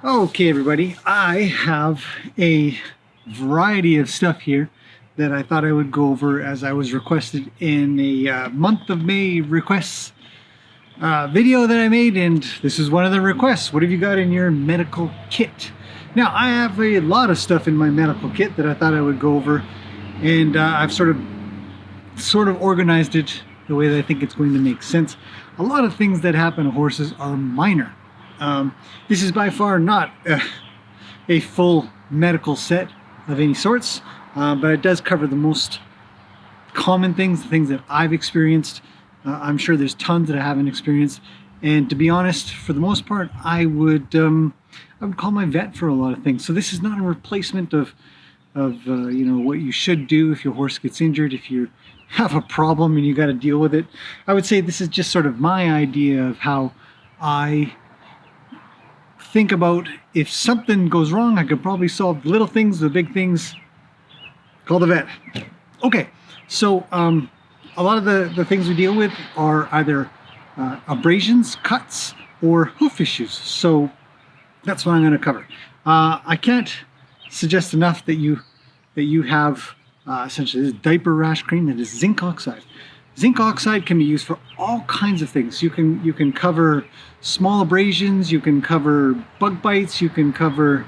Okay, everybody, I have a variety of stuff here that I thought I would go over as I was requested in a month of May requests video that I made, and this is one of the requests. What have you got in your medical kit? Now, I have a lot of stuff in my medical kit that I thought I would go over, and I've sort of organized it the way that I think it's going to make sense. A lot of things that happen to horses are minor. This is by far not a full medical set of any sorts, but it does cover the most common things, the things that I've experienced. I'm sure there's tons that I haven't experienced, and to be honest, for the most part, I would call my vet for a lot of things. So this is not a replacement of you know, what you should do if your horse gets injured, if you have a problem and you got to deal with it. I would say this is just sort of my idea of how I think about if something goes wrong, I could probably solve the little things, the big things. Call the vet. Okay, so a lot of the things we deal with are either abrasions, cuts, or hoof issues. So that's what I'm going to cover. I can't suggest enough that you have essentially this diaper rash cream that is zinc oxide. Zinc oxide can be used for all kinds of things. You can cover small abrasions, you can cover bug bites, you can cover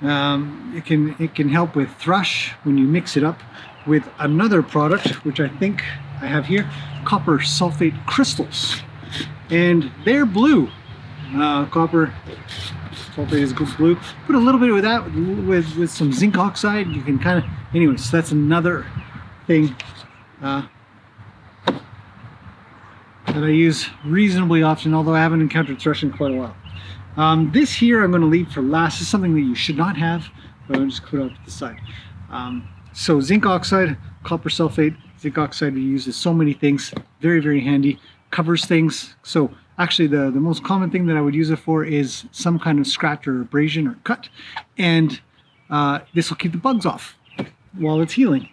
it can help with thrush when you mix it up with another product, which I think I have here, copper sulfate crystals, and they're blue. Copper sulfate is blue. Put a little bit of that with some zinc oxide. You can kind of, anyways. So that's another thing that I use reasonably often, although I haven't encountered thrush in quite a while. This here I'm going to leave for last. This is something that you should not have, but I'll just put it off to the side. So zinc oxide, copper sulfate, zinc oxide we use in so many things. Very, very handy. Covers things. So actually the most common thing that I would use it for is some kind of scratch or abrasion or cut. And this will keep the bugs off while it's healing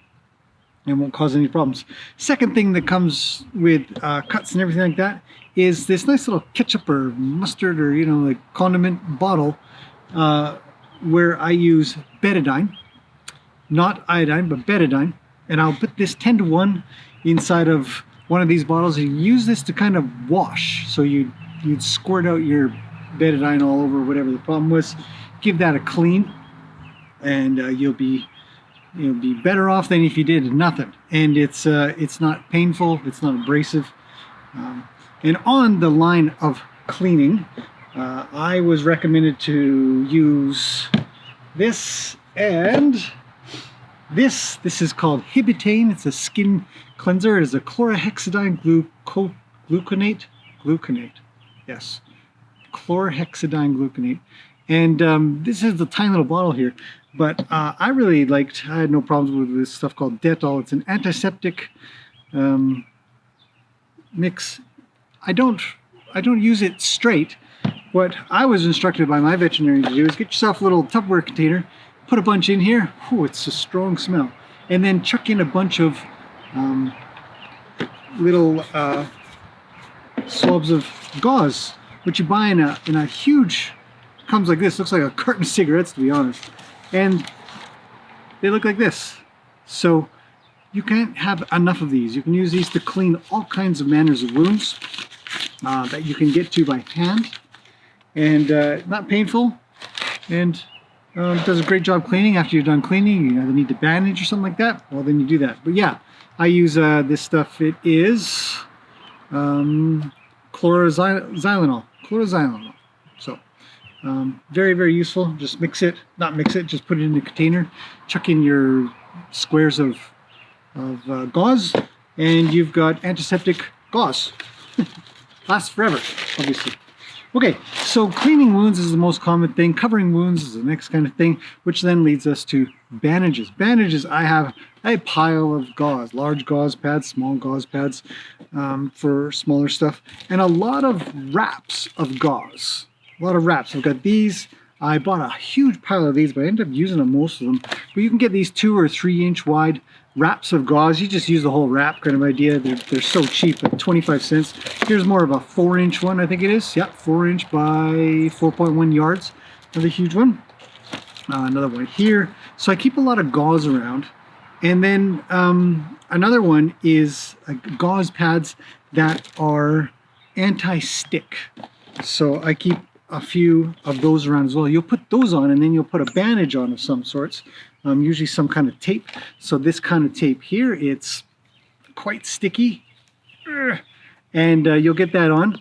and won't cause any problems. Second thing that comes with cuts and everything like that is this nice little ketchup or mustard or, you know, like condiment bottle where I use betadine, not iodine, but betadine. And I'll put this 10-to-1 inside of one of these bottles and use this to kind of wash. So you'd squirt out your betadine all over whatever the problem was, give that a clean, and you'll be better off than if you did nothing. And it's not painful, it's not abrasive. And on the line of cleaning, I was recommended to use this, and this is called Hibitain. It's a skin cleanser. It is a chlorhexidine gluconate. Yes, chlorhexidine gluconate. And this is the tiny little bottle here. But I really liked, I had no problems with this stuff called Dettol. It's an antiseptic mix. I don't use it straight. What I was instructed by my veterinarian to do is get yourself a little Tupperware container, put a bunch in here. Ooh, it's a strong smell. And then chuck in a bunch of little swabs of gauze, which you buy in a huge, comes like this, looks like a carton of cigarettes, to be honest. And they look like this. So you can't have enough of these. You can use these to clean all kinds of manners of wounds that you can get to by hand, and not painful, and does a great job cleaning. After you're done cleaning, you either need to bandage or something like that, well, then you do that. But yeah, I use this stuff. It is chloroxylenol. So very, very useful. Just just put it in a container, chuck in your squares of gauze, and you've got antiseptic gauze. Lasts forever, obviously. Okay, so cleaning wounds is the most common thing. Covering wounds is the next kind of thing, which then leads us to bandages. Bandages, I have a pile of gauze, large gauze pads, small gauze pads for smaller stuff, and a lot of wraps of gauze. A lot of wraps. I've got these. I bought a huge pile of these, but I ended up using most of them. But you can get these 2 or 3 inch wide wraps of gauze. You just use the whole wrap kind of idea. They're so cheap at 25 cents. Here's more of a 4-inch one, I think it is. Yeah, 4-inch by 4.1 yards. Another huge one. Another one here. So I keep a lot of gauze around. And then another one is gauze pads that are anti-stick. So I keep a few of those around as well. You'll put those on and then you'll put a bandage on of some sorts. Usually some kind of tape. So this kind of tape here, it's quite sticky. And you'll get that on.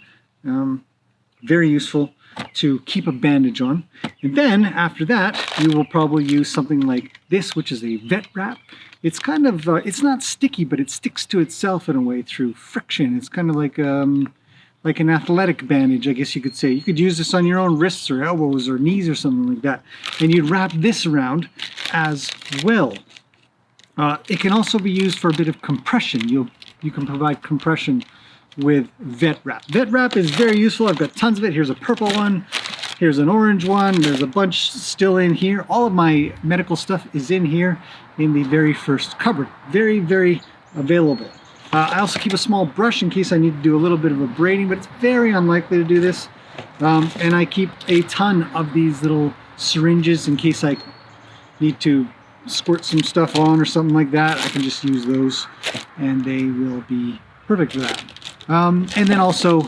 Very useful to keep a bandage on. And then after that, you will probably use something like this, which is a vet wrap. It's kind of, it's not sticky, but it sticks to itself in a way through friction. It's kind of like an athletic bandage, I guess you could say. You could use this on your own wrists or elbows or knees or something like that. And you'd wrap this around as well. It can also be used for a bit of compression. You can provide compression with vet wrap. Vet wrap is very useful. I've got tons of it. Here's a purple one. Here's an orange one. There's a bunch still in here. All of my medical stuff is in here in the very first cupboard. Very, very available. I also keep a small brush in case I need to do a little bit of a braiding, but it's very unlikely to do this. And I keep a ton of these little syringes in case I need to squirt some stuff on or something like that. I can just use those and they will be perfect for that. And then also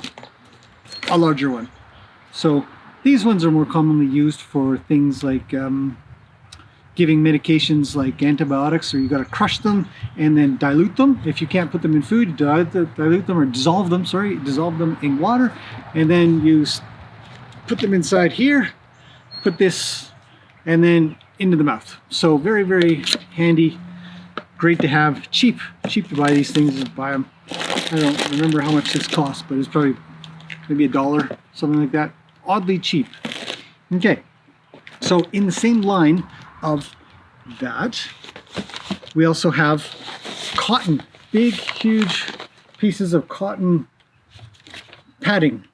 a larger one. So these ones are more commonly used for things like giving medications like antibiotics, or you got to crush them and then dilute them. If you can't put them in food, dilute them or dissolve them in water, and then you put them inside here, put this, and then into the mouth. So very, very handy, great to have, cheap to buy these things and buy them. I don't remember how much this costs, but it's probably maybe $1, something like that. Oddly cheap. Okay, so in the same line of that, we also have cotton, big, huge pieces of cotton padding.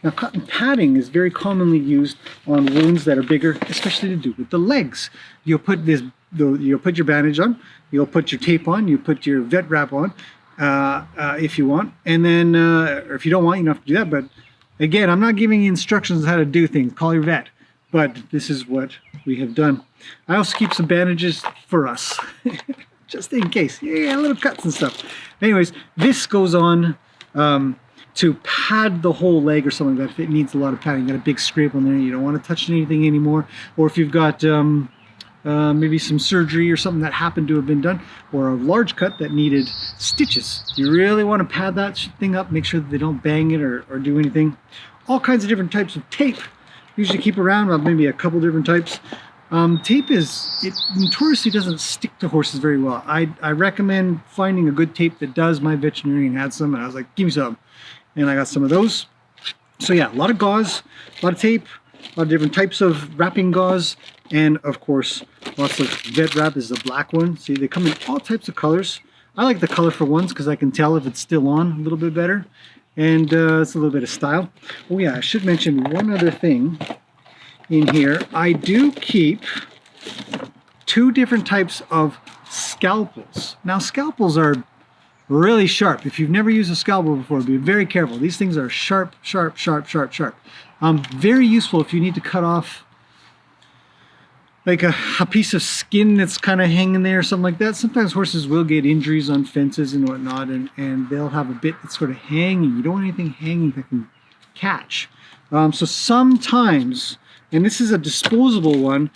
Now, cotton padding is very commonly used on wounds that are bigger, especially to do with the legs. You'll put you'll put your bandage on, you'll put your tape on, you put your vet wrap on, if you want, and then, or if you don't want, you don't have to do that. But again, I'm not giving you instructions on how to do things. Call your vet. But this is what we have done. I also keep some bandages for us, just in case. Yeah, little cuts and stuff. Anyways, this goes on to pad the whole leg or something like that if it needs a lot of padding. Got a big scrape on there, you don't want to touch anything anymore. Or if you've got maybe some surgery or something that happened to have been done, or a large cut that needed stitches. You really want to pad that thing up, make sure that they don't bang it or do anything. All kinds of different types of tape. Usually keep around, maybe a couple different types. Tape it notoriously doesn't stick to horses very well. I recommend finding a good tape that does. My veterinarian had some, and I was like, give me some. And I got some of those. So yeah, a lot of gauze, a lot of tape, a lot of different types of wrapping gauze, and of course, lots of vet wrap is the black one. See, they come in all types of colors. I like the colorful ones because I can tell if it's still on a little bit better. And it's a little bit of style. Oh yeah, I should mention one other thing in here. I do keep 2 different types of scalpels. Now, scalpels are really sharp. If you've never used a scalpel before, be very careful. These things are sharp, sharp, sharp, sharp, sharp. Very useful if you need to cut off like a piece of skin that's kind of hanging there or something like that. Sometimes horses will get injuries on fences and whatnot, and they'll have a bit that's sort of hanging. You don't want anything hanging that can catch. So sometimes, and this is a disposable one,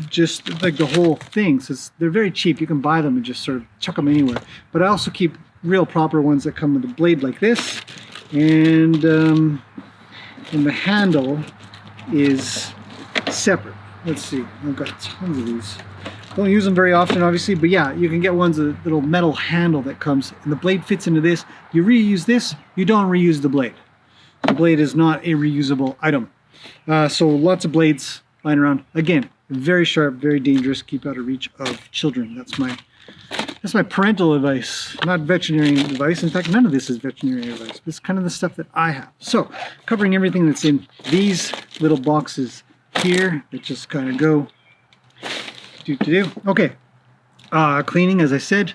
just like the whole thing. So they're very cheap. You can buy them and just sort of chuck them anywhere. But I also keep real proper ones that come with a blade like this, and the handle is separate. Let's see, I've got tons of these. Don't use them very often, obviously, but yeah, you can get ones with a little metal handle that comes, and the blade fits into this. You reuse this, you don't reuse the blade. The blade is not a reusable item. So lots of blades lying around. Again, very sharp, very dangerous. Keep out of reach of children. That's my parental advice, not veterinarian advice. In fact, none of this is veterinarian advice. It's kind of the stuff that I have. So, covering everything that's in these little boxes here that just kind of go do. Okay, Cleaning, as I said,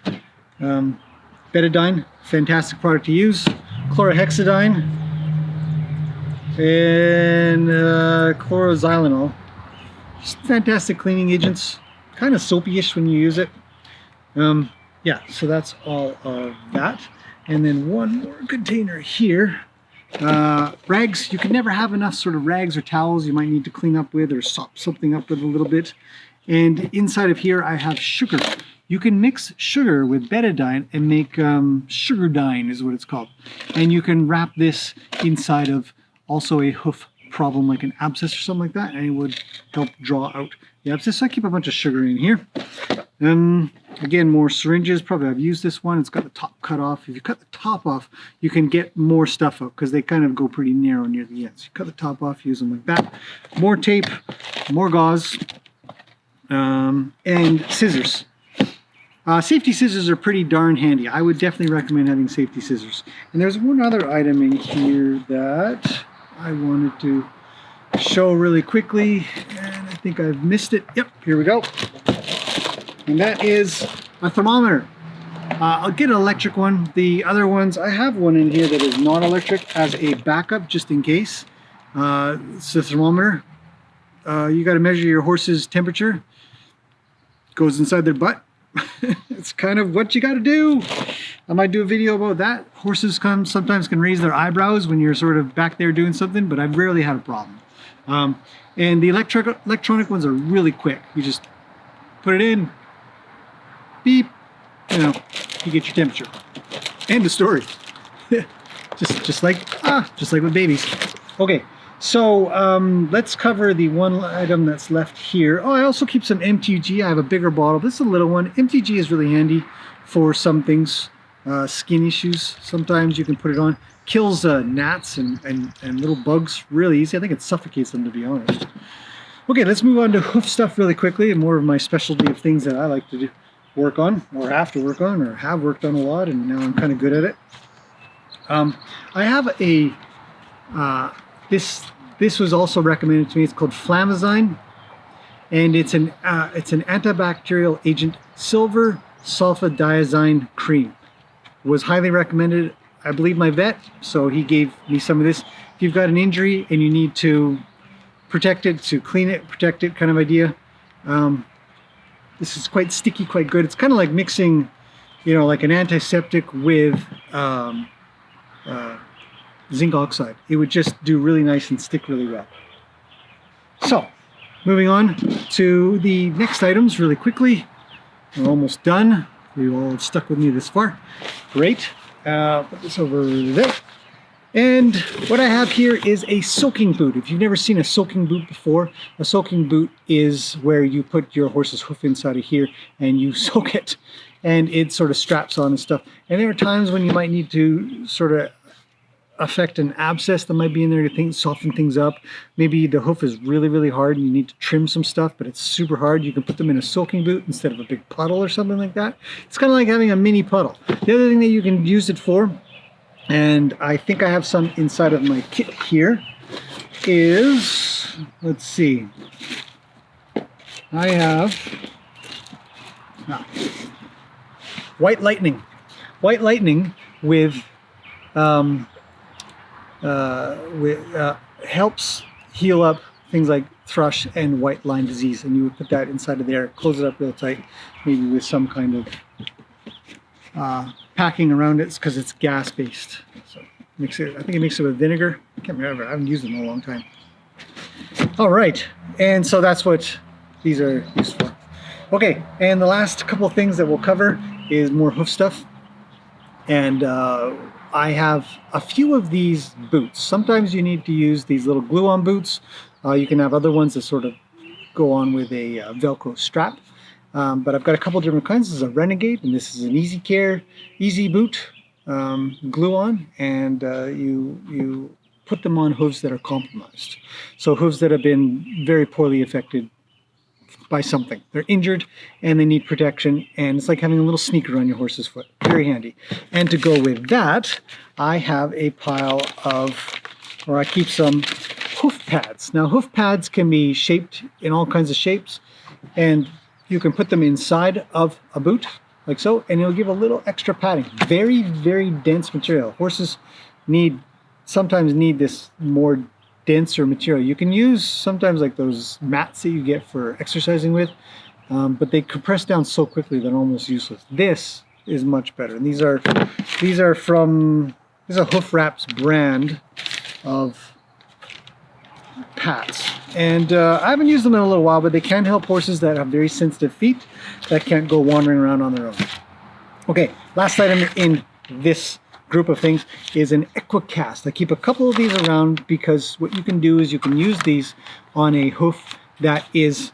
Betadine, fantastic product to use. Chlorhexidine and chloroxylenol, just fantastic cleaning agents. Kind of soapy-ish when you use it. Yeah, so that's all of that. And then one more container here. Rags, you can never have enough sort of rags or towels you might need to clean up with or sop something up with a little bit. And inside of here I have sugar. You can mix sugar with betadine and make sugardyne is what it's called. And you can wrap this inside of also a hoof problem like an abscess or something like that, and it would help draw out the abscess. So I keep a bunch of sugar in here. Again, more syringes. Probably I've used this one. It's got the top cut off. If you cut the top off, you can get more stuff out because they kind of go pretty narrow near the ends. You cut the top off, use them like that. More tape, more gauze, and scissors. Safety scissors are pretty darn handy. I would definitely recommend having safety scissors. And there's one other item in here that I wanted to show really quickly, and I think I've missed it. Yep, here we go. And that is a thermometer. I'll get an electric one. The other ones, I have one in here that is not electric as a backup just in case. It's a thermometer. You got to measure your horse's temperature. Goes inside their butt. It's kind of what you got to do. I might do a video about that. Horses sometimes can raise their eyebrows when you're sort of back there doing something, but I've rarely had a problem. And the electronic ones are really quick. You just put it in, beep, you know, you get your temperature. End of story. just like with babies. Okay, so let's cover the one item that's left here. Oh, I also keep some MTG. I have a bigger bottle. This is a little one. MTG is really handy for some things, skin issues. Sometimes you can put it on. Kills gnats and little bugs really easy. I think it suffocates them, to be honest. Okay, let's move on to hoof stuff really quickly, and more of my specialty of things that I like to do, work on, or have to work on, or have worked on a lot, and now I'm kind of good at it. I have a this was also recommended to me. It's called Flamazine, and it's an antibacterial agent, silver sulfadiazine cream. Was highly recommended. I believe my vet, so he gave me some of this. If you've got an injury and you need to protect it, to clean it, protect it kind of idea. This is quite sticky, quite good. It's kind of like mixing, you know, like an antiseptic with zinc oxide. It would just do really nice and stick really well. So, moving on to the next items really quickly. We're almost done. You all stuck with me this far. Great. Put this over there. And what I have here is a soaking boot. If you've never seen a soaking boot before, a soaking boot is where you put your horse's hoof inside of here and you soak it, and it sort of straps on and stuff. And there are times when you might need to sort of affect an abscess that might be in there to soften things up. Maybe the hoof is really, really hard and you need to trim some stuff, but it's super hard. You can put them in a soaking boot instead of a big puddle or something like that. It's kind of like having a mini puddle. The other thing that you can use it for, and I think I have some inside of my kit here, is, let's see, I have white lightning. White lightning helps heal up things like thrush and white line disease, and you would put that inside of there, close it up real tight, maybe with some kind of packing around it, because it's gas based. So mix it. I think it mixes it with vinegar. I can't remember. I haven't used it in a long time. All right, and so that's what these are used for. Okay, and the last couple of things that we'll cover is more hoof stuff, and I have a few of these boots. Sometimes you need to use these little glue-on boots. You can have other ones that sort of go on with a Velcro strap. But I've got a couple different kinds. This is a Renegade, and this is an Easy Care Easy Boot glue-on, and you put them on hooves that are compromised. So hooves that have been very poorly affected by something. They're injured and they need protection, and it's like having a little sneaker on your horse's foot. Very handy. And to go with that, I have a pile of, or I keep some hoof pads. Now hoof pads can be shaped in all kinds of shapes, and you can put them inside of a boot, like so, and it'll give a little extra padding. Very, very dense material. Horses sometimes need this more denser material. You can use sometimes like those mats that you get for exercising with, but they compress down so quickly they're almost useless. This is much better, and these are from Hoof Wraps brand of pads, and I haven't used them in a little while, but they can help horses that have very sensitive feet that can't go wandering around on their own. Okay, last item in this group of things is an Equicast. I keep a couple of these around because what you can do is you can use these on a hoof that is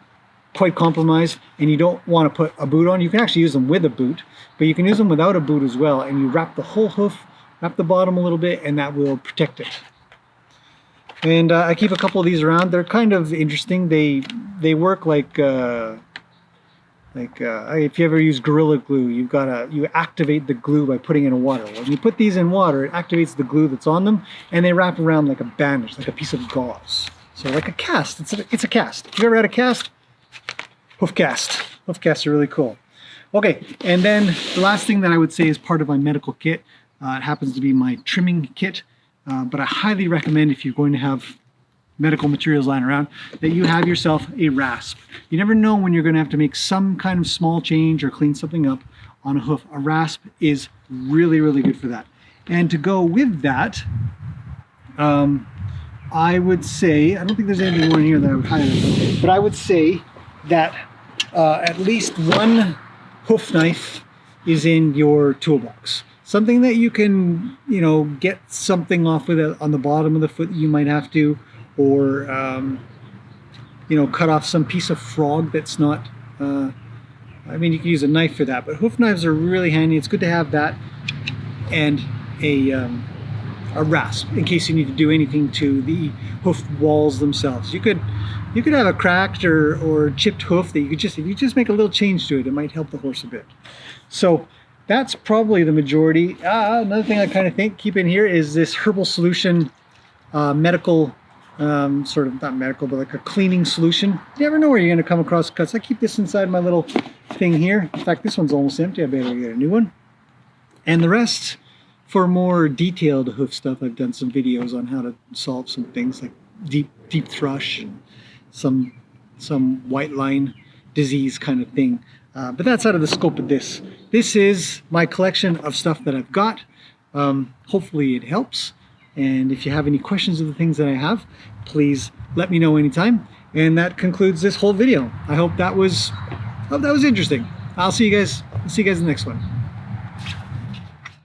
quite compromised and you don't want to put a boot on. You can actually use them with a boot, but you can use them without a boot as well, and you wrap the whole hoof, wrap the bottom a little bit, and that will protect it. And I keep a couple of these around. They're kind of interesting. They work like if you ever use Gorilla Glue, you activate the glue by putting it in water. When you put these in water, it activates the glue that's on them, and they wrap around like a bandage, like a piece of gauze. So like a cast. It's a cast. If you ever had a cast? Hoof cast. Hoof casts are really cool. Okay, and then the last thing that I would say is part of my medical kit. It happens to be my trimming kit, but I highly recommend, if you're going to have medical materials lying around, that you have yourself a rasp. You never know when you're going to have to make some kind of small change or clean something up on a hoof. A rasp is really, really good for that. And to go with that, I would say, I don't think there's anything more in here that I would highlight, but I would say that at least one hoof knife is in your toolbox. Something that you can, get something off with it on the bottom of the foot that you might have to, or cut off some piece of frog that's not, you can use a knife for that, but hoof knives are really handy. It's good to have that, and a rasp in case you need to do anything to the hoof walls themselves. You could have a cracked or chipped hoof that if you just make a little change to it, it might help the horse a bit. So that's probably the majority. Another thing I kind of keep in here is this Herbal Solution medical, sort of not medical, but like a cleaning solution. You never know where you're going to come across cuts. I keep this inside my little thing here. In fact, this one's almost empty. I better get a new one. And the rest, for more detailed hoof stuff, I've done some videos on how to solve some things like deep thrush and some white line disease kind of thing. But that's out of the scope of this. This is my collection of stuff that I've got. Hopefully it helps. And if you have any questions of the things that I have, please let me know anytime. And that concludes this whole video. I hope that was interesting. I'll see you guys in the next one.